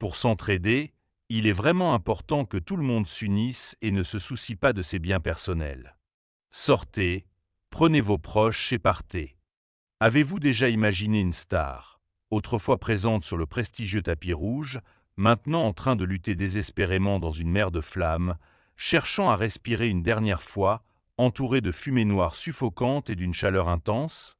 Pour s'entraider, il est vraiment important que tout le monde s'unisse et ne se soucie pas de ses biens personnels. Sortez, prenez vos proches et partez. Avez-vous déjà imaginé une star, autrefois présente sur le prestigieux tapis rouge, maintenant en train de lutter désespérément dans une mer de flammes, cherchant à respirer une dernière fois, entourée de fumée noire suffocante et d'une chaleur intense?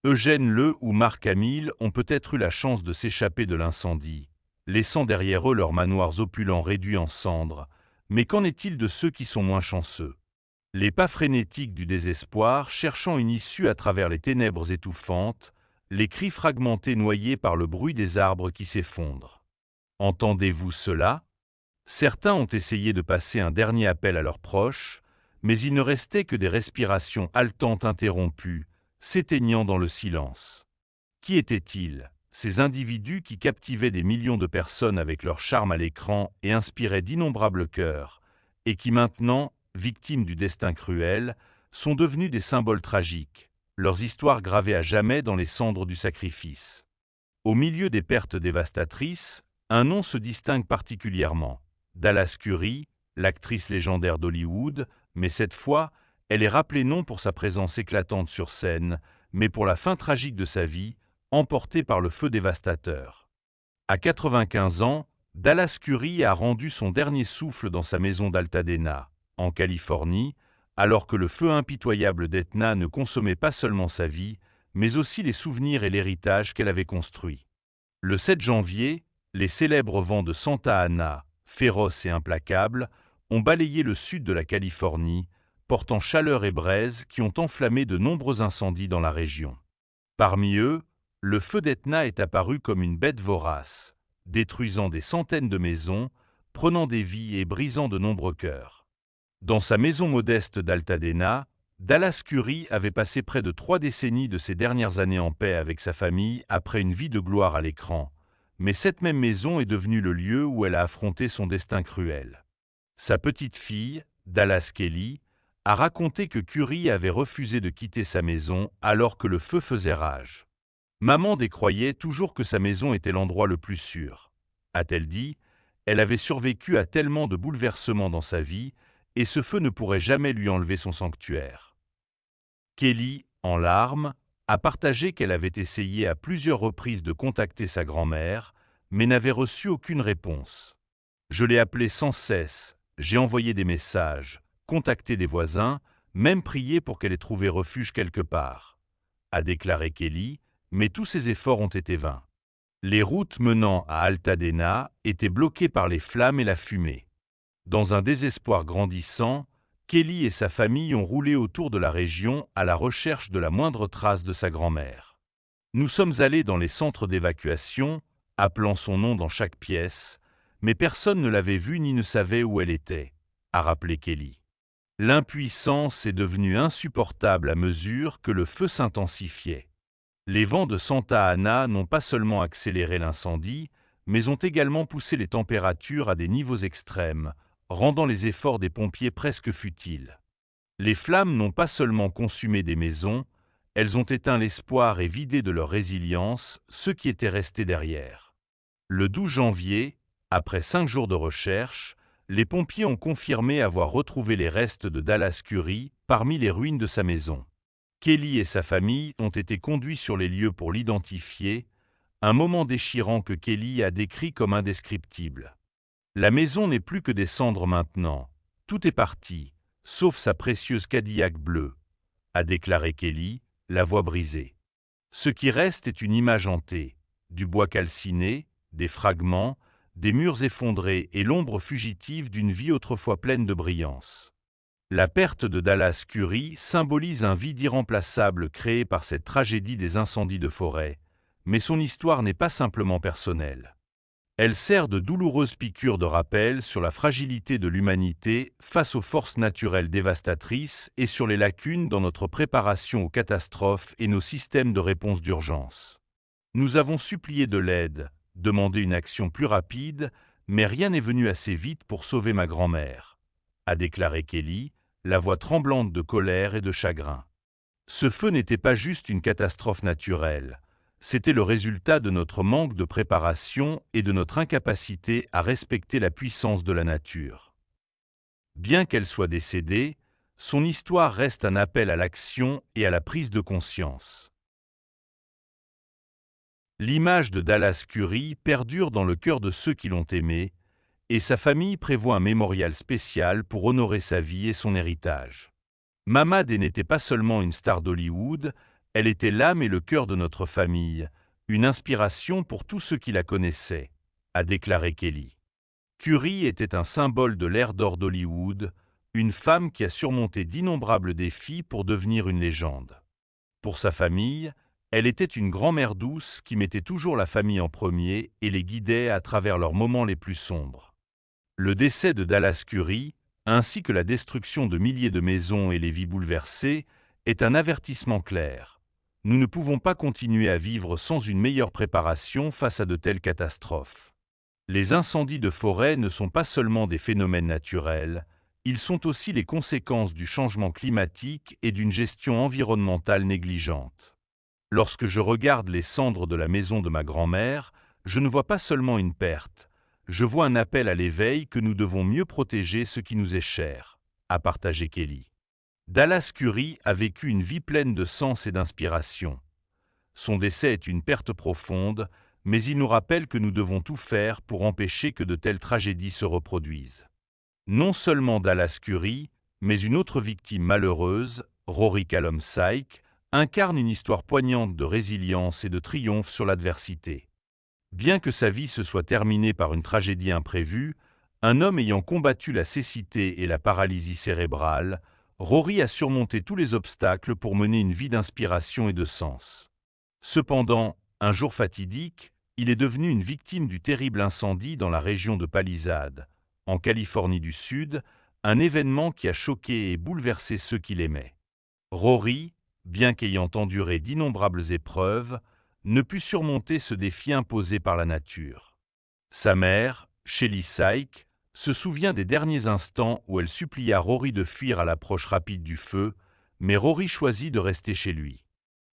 Eugène Le ou Marc-Camille ont peut-être eu la chance de s'échapper de l'incendie, laissant derrière eux leurs manoirs opulents réduits en cendres, mais qu'en est-il de ceux qui sont moins chanceux? Les pas frénétiques du désespoir, cherchant une issue à travers les ténèbres étouffantes, les cris fragmentés noyés par le bruit des arbres qui s'effondrent. Entendez-vous cela? Certains ont essayé de passer un dernier appel à leurs proches, mais il ne restait que des respirations haletantes interrompues, s'éteignant dans le silence. Qui étaient-ils, ces individus qui captivaient des millions de personnes avec leur charme à l'écran et inspiraient d'innombrables cœurs, et qui maintenant, victimes du destin cruel, sont devenus des symboles tragiques, leurs histoires gravées à jamais dans les cendres du sacrifice? Au milieu des pertes dévastatrices, un nom se distingue particulièrement. Dallas Curry, l'actrice légendaire d'Hollywood, mais cette fois, elle est rappelée non pour sa présence éclatante sur scène, mais pour la fin tragique de sa vie, emportée par le feu dévastateur. À 95 ans, Dallas Curry a rendu son dernier souffle dans sa maison d'Altadena, en Californie, alors que le feu impitoyable d'Etna ne consommait pas seulement sa vie, mais aussi les souvenirs et l'héritage qu'elle avait construit. Le 7 janvier, les célèbres vents de Santa Ana, féroces et implacables, ont balayé le sud de la Californie, portant chaleur et braise qui ont enflammé de nombreux incendies dans la région. Parmi eux, le feu d'Etna est apparu comme une bête vorace, détruisant des centaines de maisons, prenant des vies et brisant de nombreux cœurs. Dans sa maison modeste d'Altadena, Dallas Curry avait passé près de 3 décennies de ses dernières années en paix avec sa famille après une vie de gloire à l'écran, mais cette même maison est devenue le lieu où elle a affronté son destin cruel. Sa petite fille, Dallas Kelly, a raconté que Curry avait refusé de quitter sa maison alors que le feu faisait rage. Maman décroyait toujours que sa maison était l'endroit le plus sûr. A-t-elle dit, elle avait survécu à tellement de bouleversements dans sa vie, et ce feu ne pourrait jamais lui enlever son sanctuaire. Kelly, en larmes, a partagé qu'elle avait essayé à plusieurs reprises de contacter sa grand-mère, mais n'avait reçu aucune réponse. Je l'ai appelée sans cesse, j'ai envoyé des messages, contacté des voisins, même prié pour qu'elle ait trouvé refuge quelque part, a déclaré Kelly, mais tous ses efforts ont été vains. Les routes menant à Altadena étaient bloquées par les flammes et la fumée. Dans un désespoir grandissant, Kelly et sa famille ont roulé autour de la région à la recherche de la moindre trace de sa grand-mère. Nous sommes allés dans les centres d'évacuation, appelant son nom dans chaque pièce, mais personne ne l'avait vue ni ne savait où elle était, a rappelé Kelly. L'impuissance est devenue insupportable à mesure que le feu s'intensifiait. Les vents de Santa Ana n'ont pas seulement accéléré l'incendie, mais ont également poussé les températures à des niveaux extrêmes, rendant les efforts des pompiers presque futiles. Les flammes n'ont pas seulement consumé des maisons, elles ont éteint l'espoir et vidé de leur résilience ceux qui étaient restés derrière. Le 12 janvier, après 5 jours de recherche, les pompiers ont confirmé avoir retrouvé les restes de Dallas Curry parmi les ruines de sa maison. Kelly et sa famille ont été conduits sur les lieux pour l'identifier, un moment déchirant que Kelly a décrit comme indescriptible. La maison n'est plus que des cendres maintenant, tout est parti, sauf sa précieuse Cadillac bleue, a déclaré Kelly, la voix brisée. Ce qui reste est une image hantée, du bois calciné, des fragments, des murs effondrés et l'ombre fugitive d'une vie autrefois pleine de brillance. La perte de Dallas Curry symbolise un vide irremplaçable créé par cette tragédie des incendies de forêt, mais son histoire n'est pas simplement personnelle. Elle sert de douloureuse piqûre de rappel sur la fragilité de l'humanité face aux forces naturelles dévastatrices et sur les lacunes dans notre préparation aux catastrophes et nos systèmes de réponse d'urgence. Nous avons supplié de l'aide, demandé une action plus rapide, mais rien n'est venu assez vite pour sauver ma grand-mère, a déclaré Kelly, la voix tremblante de colère et de chagrin. Ce feu n'était pas juste une catastrophe naturelle, C'était le résultat de notre manque de préparation et de notre incapacité à respecter la puissance de la nature. Bien qu'elle soit décédée, son histoire reste un appel à l'action et à la prise de conscience. L'image de Dallas Curry perdure dans le cœur de ceux qui l'ont aimé, et sa famille prévoit un mémorial spécial pour honorer sa vie et son héritage. Mama Day n'était pas seulement une star d'Hollywood, elle était l'âme et le cœur de notre famille, une inspiration pour tous ceux qui la connaissaient, a déclaré Kelly. Curry était un symbole de l'ère d'or d'Hollywood, une femme qui a surmonté d'innombrables défis pour devenir une légende. Pour sa famille, elle était une grand-mère douce qui mettait toujours la famille en premier et les guidait à travers leurs moments les plus sombres. Le décès de Dallas Curry, ainsi que la destruction de milliers de maisons et les vies bouleversées, est un avertissement clair. Nous ne pouvons pas continuer à vivre sans une meilleure préparation face à de telles catastrophes. Les incendies de forêt ne sont pas seulement des phénomènes naturels, ils sont aussi les conséquences du changement climatique et d'une gestion environnementale négligente. Lorsque je regarde les cendres de la maison de ma grand-mère, je ne vois pas seulement une perte, je vois un appel à l'éveil que nous devons mieux protéger ce qui nous est cher, a partagé Kelly. Dallas Curry a vécu une vie pleine de sens et d'inspiration. Son décès est une perte profonde, mais il nous rappelle que nous devons tout faire pour empêcher que de telles tragédies se reproduisent. Non seulement Dallas Curry, mais une autre victime malheureuse, Rory Callum Syke, incarne une histoire poignante de résilience et de triomphe sur l'adversité. Bien que sa vie se soit terminée par une tragédie imprévue, un homme ayant combattu la cécité et la paralysie cérébrale, Rory a surmonté tous les obstacles pour mener une vie d'inspiration et de sens. Cependant, un jour fatidique, il est devenu une victime du terrible incendie dans la région de Palisade, en Californie du Sud, un événement qui a choqué et bouleversé ceux qui l'aimaient. Rory, bien qu'ayant enduré d'innombrables épreuves, ne put surmonter ce défi imposé par la nature. Sa mère, Shelly Syke, se souvient des derniers instants où elle supplia Rory de fuir à l'approche rapide du feu, mais Rory choisit de rester chez lui.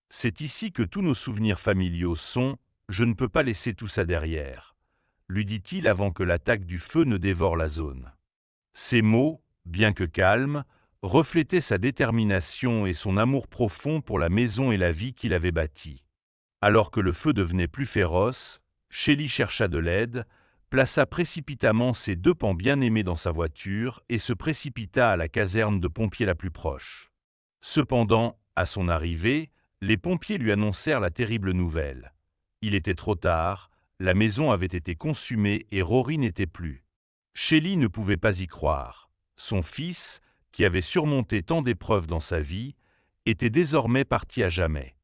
C'est ici que tous nos souvenirs familiaux sont « je ne peux pas laisser tout ça derrière », lui dit-il avant que l'attaque du feu ne dévore la zone. Ces mots, bien que calmes, reflétaient sa détermination et son amour profond pour la maison et la vie qu'il avait bâtie. Alors que le feu devenait plus féroce, Shelly chercha de l'aide, plaça précipitamment ses deux pans bien-aimés dans sa voiture et se précipita à la caserne de pompiers la plus proche. Cependant, à son arrivée, les pompiers lui annoncèrent la terrible nouvelle. Il était trop tard, la maison avait été consumée et Rory n'était plus. Shelly ne pouvait pas y croire. Son fils, qui avait surmonté tant d'épreuves dans sa vie, était désormais parti à jamais.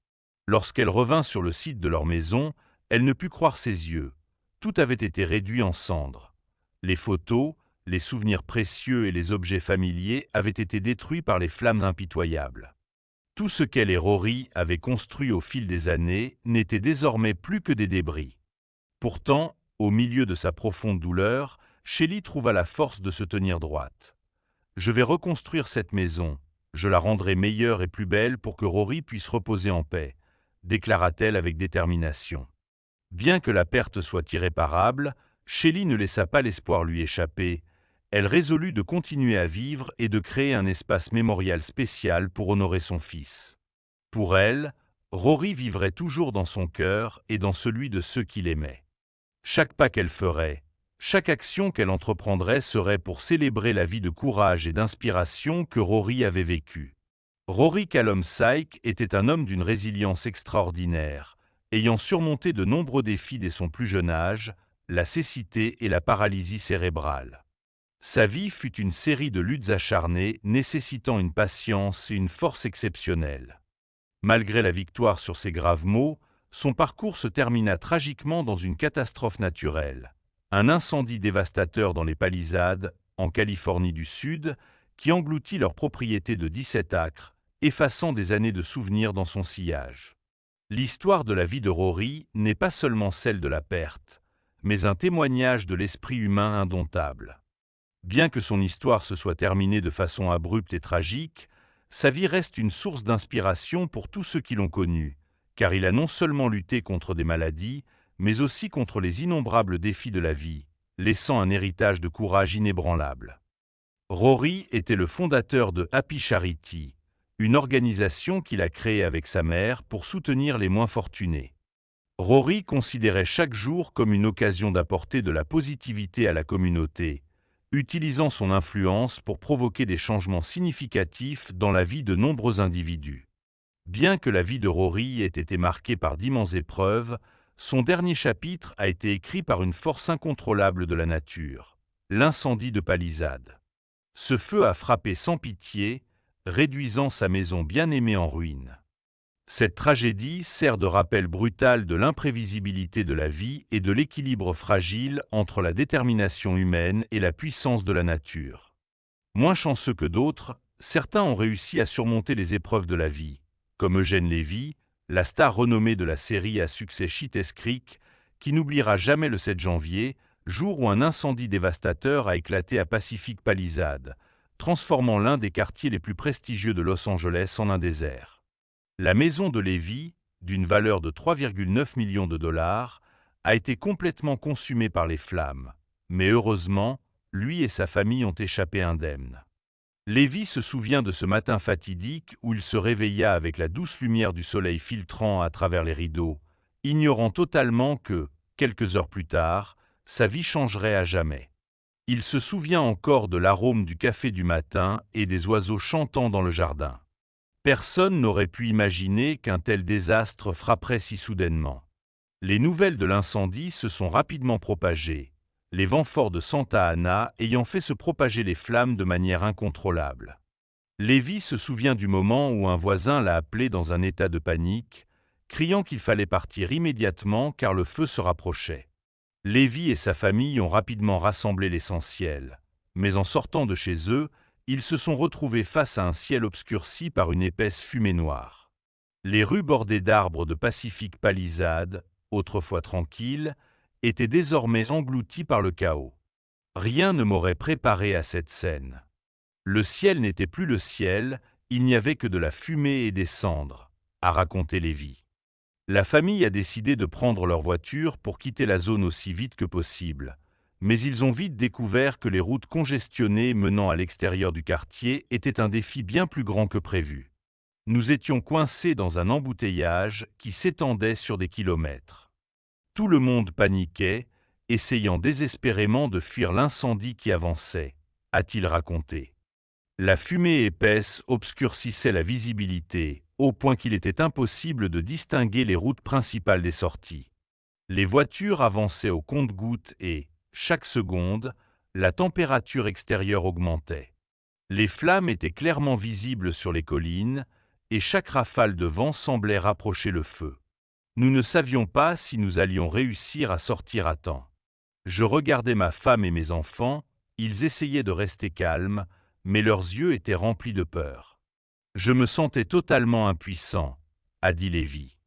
Lorsqu'elle revint sur le site de leur maison, elle ne put croire ses yeux. Tout avait été réduit en cendres. Les photos, les souvenirs précieux et les objets familiers avaient été détruits par les flammes impitoyables. Tout ce qu'elle et Rory avaient construit au fil des années n'était désormais plus que des débris. Pourtant, au milieu de sa profonde douleur, Shelly trouva la force de se tenir droite. « Je vais reconstruire cette maison, je la rendrai meilleure et plus belle pour que Rory puisse reposer en paix », déclara-t-elle avec détermination. Bien que la perte soit irréparable, Shelly ne laissa pas l'espoir lui échapper. Elle résolut de continuer à vivre et de créer un espace mémorial spécial pour honorer son fils. Pour elle, Rory vivrait toujours dans son cœur et dans celui de ceux qui l'aimaient. Chaque pas qu'elle ferait, chaque action qu'elle entreprendrait serait pour célébrer la vie de courage et d'inspiration que Rory avait vécue. Rory Callum Syke était un homme d'une résilience extraordinaire, ayant surmonté de nombreux défis dès son plus jeune âge, la cécité et la paralysie cérébrale. Sa vie fut une série de luttes acharnées nécessitant une patience et une force exceptionnelles. Malgré la victoire sur ces graves maux, son parcours se termina tragiquement dans une catastrophe naturelle. Un incendie dévastateur dans les Palisades, en Californie du Sud, qui engloutit leur propriété de 17 acres, effaçant des années de souvenirs dans son sillage. L'histoire de la vie de Rory n'est pas seulement celle de la perte, mais un témoignage de l'esprit humain indomptable. Bien que son histoire se soit terminée de façon abrupte et tragique, sa vie reste une source d'inspiration pour tous ceux qui l'ont connue, car il a non seulement lutté contre des maladies, mais aussi contre les innombrables défis de la vie, laissant un héritage de courage inébranlable. Rory était le fondateur de Happy Charity, une organisation qu'il a créée avec sa mère pour soutenir les moins fortunés. Rory considérait chaque jour comme une occasion d'apporter de la positivité à la communauté, utilisant son influence pour provoquer des changements significatifs dans la vie de nombreux individus. Bien que la vie de Rory ait été marquée par d'immenses épreuves, son dernier chapitre a été écrit par une force incontrôlable de la nature, l'incendie de Palisade. Ce feu a frappé sans pitié, réduisant sa maison bien-aimée en ruine. Cette tragédie sert de rappel brutal de l'imprévisibilité de la vie et de l'équilibre fragile entre la détermination humaine et la puissance de la nature. Moins chanceux que d'autres, certains ont réussi à surmonter les épreuves de la vie, comme Eugène Levy, la star renommée de la série à succès Schitt's Creek, qui n'oubliera jamais le 7 janvier, jour où un incendie dévastateur a éclaté à Pacific Palisades, transformant l'un des quartiers les plus prestigieux de Los Angeles en un désert. La maison de Levy, d'une valeur de 3,9 millions de dollars, a été complètement consumée par les flammes, mais heureusement, lui et sa famille ont échappé indemnes. Levy se souvient de ce matin fatidique où il se réveilla avec la douce lumière du soleil filtrant à travers les rideaux, ignorant totalement que, quelques heures plus tard, sa vie changerait à jamais. Il se souvient encore de l'arôme du café du matin et des oiseaux chantant dans le jardin. Personne n'aurait pu imaginer qu'un tel désastre frapperait si soudainement. Les nouvelles de l'incendie se sont rapidement propagées, les vents forts de Santa Ana ayant fait se propager les flammes de manière incontrôlable. Levy se souvient du moment où un voisin l'a appelé dans un état de panique, criant qu'il fallait partir immédiatement car le feu se rapprochait. Levy et sa famille ont rapidement rassemblé l'essentiel, mais en sortant de chez eux, ils se sont retrouvés face à un ciel obscurci par une épaisse fumée noire. Les rues bordées d'arbres de Pacific Palisades, autrefois tranquilles, étaient désormais englouties par le chaos. Rien ne m'aurait préparé à cette scène. Le ciel n'était plus le ciel, il n'y avait que de la fumée et des cendres, a raconté Levy. La famille a décidé de prendre leur voiture pour quitter la zone aussi vite que possible. Mais ils ont vite découvert que les routes congestionnées menant à l'extérieur du quartier étaient un défi bien plus grand que prévu. Nous étions coincés dans un embouteillage qui s'étendait sur des kilomètres. Tout le monde paniquait, essayant désespérément de fuir l'incendie qui avançait, a-t-il raconté. La fumée épaisse obscurcissait la visibilité, au point qu'il était impossible de distinguer les routes principales des sorties. Les voitures avançaient au compte-gouttes et, chaque seconde, la température extérieure augmentait. Les flammes étaient clairement visibles sur les collines, et chaque rafale de vent semblait rapprocher le feu. Nous ne savions pas si nous allions réussir à sortir à temps. Je regardais ma femme et mes enfants, ils essayaient de rester calmes, mais leurs yeux étaient remplis de peur. Je me sentais totalement impuissant, a dit Levy.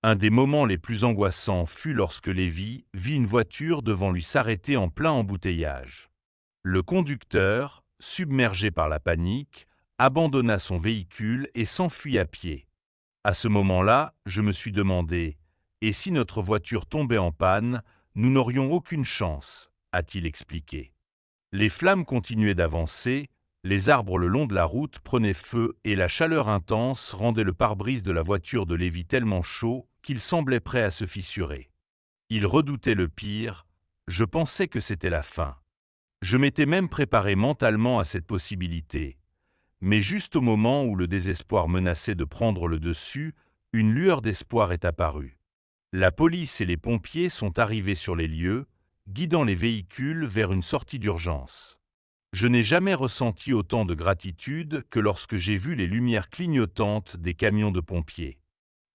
Un des moments les plus angoissants fut lorsque Levy vit une voiture devant lui s'arrêter en plein embouteillage. Le conducteur, submergé par la panique, abandonna son véhicule et s'enfuit à pied. À ce moment-là, je me suis demandé « Et si notre voiture tombait en panne, nous n'aurions aucune chance », a-t-il expliqué. Les flammes continuaient d'avancer, les arbres le long de la route prenaient feu et la chaleur intense rendait le pare-brise de la voiture de Levy tellement chaud qu'il semblait prêt à se fissurer. Il redoutait le pire, je pensais que c'était la fin. Je m'étais même préparé mentalement à cette possibilité. Mais juste au moment où le désespoir menaçait de prendre le dessus, une lueur d'espoir est apparue. La police et les pompiers sont arrivés sur les lieux, guidant les véhicules vers une sortie d'urgence. Je n'ai jamais ressenti autant de gratitude que lorsque j'ai vu les lumières clignotantes des camions de pompiers.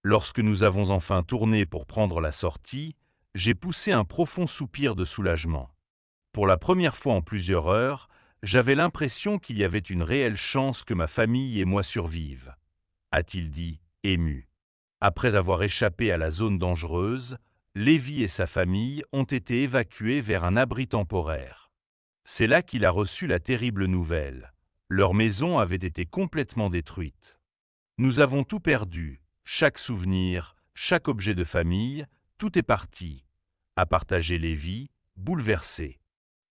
Lorsque nous avons enfin tourné pour prendre la sortie, j'ai poussé un profond soupir de soulagement. Pour la première fois en plusieurs heures, j'avais l'impression qu'il y avait une réelle chance que ma famille et moi survivent, a-t-il dit, ému. Après avoir échappé à la zone dangereuse, Levy et sa famille ont été évacués vers un abri temporaire. C'est là qu'il a reçu la terrible nouvelle. Leur maison avait été complètement détruite. Nous avons tout perdu, chaque souvenir, chaque objet de famille, tout est parti, à partager Lévi, bouleversé.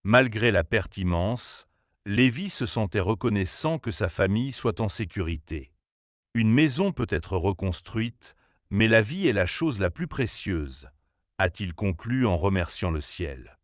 Malgré la perte immense, Lévi se sentait reconnaissant que sa famille soit en sécurité. Une maison peut être reconstruite, mais la vie est la chose la plus précieuse, a-t-il conclu en remerciant le ciel.